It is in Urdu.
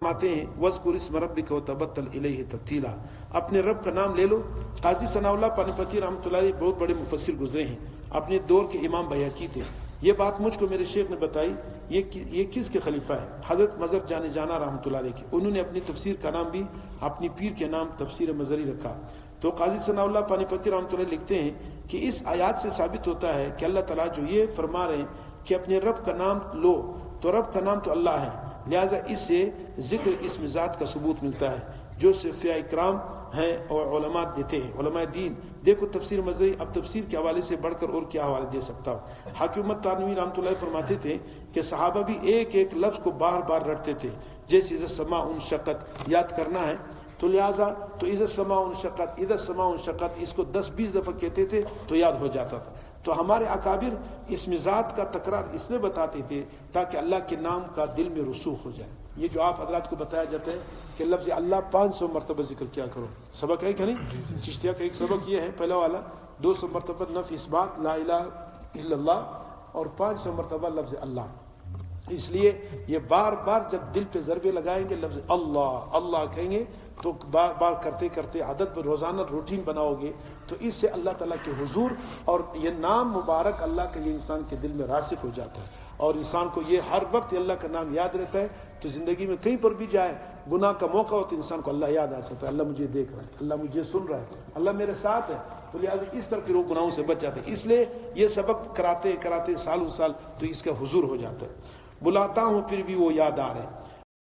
فرماتے ہیں وَاذْكُرِ اسْمَ رَبِّكَ وَتَبَتَّلْ إِلَيْهِ تَبْتِيلًا، اپنے رب کا نام لے لو۔ قاضی ثناء اللہ پانی پتی رحمۃ اللہ علیہ بہت بڑے مفسر گزرے ہیں، اپنے دور کے امام بیہقی تھے۔ یہ بات مجھ کو میرے شیخ نے بتائی، یہ کس کے خلیفہ ہیں؟ حضرت مظہر جان جانا رحمۃ اللہ علیہ کے۔ انہوں نے اپنی تفسیر کا نام بھی اپنی پیر کے نام تفسیر مظہری رکھا۔ تو قاضی ثناء اللہ پانی پتی رحمۃ اللہ لکھتے ہیں کہ اس آیات سے ثابت ہوتا ہے کہ اللہ تعالیٰ جو یہ فرما رہے ہیں کہ اپنے رب کا نام لو، تو رب کا نام تو اللہ ہے، لہٰذا اس سے ذکر اسم ذات کا ثبوت ملتا ہے جو صفیہ اکرام ہیں اور علماء دیتے ہیں، علماء دین۔ دیکھو تفسیر مظہری، اب تفسیر کے حوالے سے بڑھ کر اور کیا حوالے دے سکتا ہوں۔ حکیمت تانوی رحمۃ اللہ فرماتے تھے کہ صحابہ بھی ایک ایک لفظ کو بار بار رٹتے تھے، جیسے اذا السماء انشقت یاد کرنا ہے تو لہٰذا تو اذا السماء انشقت، اذا السماء انشقت، اس کو 10-20 دفعہ کہتے تھے تو یاد ہو جاتا تھا۔ تو ہمارے اکابر اسم ذات کا تکرار اس لیے بتاتے تھے تاکہ اللہ کے نام کا دل میں رسوخ ہو جائے۔ یہ جو آپ حضرات کو بتایا جاتا ہے کہ لفظ اللہ 500 مرتبہ ذکر کیا کرو، سبق ہے کہ نہیں؟ چشتیہ کا ایک سبق یہ ہے پہلا والا، 200 مرتبہ نفی اثبات لا الہ الا اللہ، اور 500 مرتبہ لفظ اللہ۔ اس لیے یہ بار بار جب دل پہ ضربے لگائیں گے، لفظ اللہ اللہ کہیں گے تو بار بار کرتے کرتے عادت پر روزانہ روٹین بناؤ گے تو اس سے اللہ تعالیٰ کے حضور اور یہ نام مبارک اللہ کا یہ انسان کے دل میں راسخ ہو جاتا ہے، اور انسان کو یہ ہر وقت اللہ کا نام یاد رہتا ہے تو زندگی میں کہیں پر بھی جائے گناہ کا موقع ہو تو انسان کو اللہ یاد آ سکتا ہے، اللہ مجھے دیکھ رہا ہے، اللہ مجھے سن رہا ہے، اللہ میرے ساتھ ہے، تو لہٰذا اس طرح کے لوگ گناہوں سے بچ جاتے ہیں۔ اس لیے یہ سبق کراتے کراتے سالوں سال تو اس کا حضور ہو جاتا ہے۔ بلاتا ہوں پھر بھی وہ یاد آ رہے ہیں،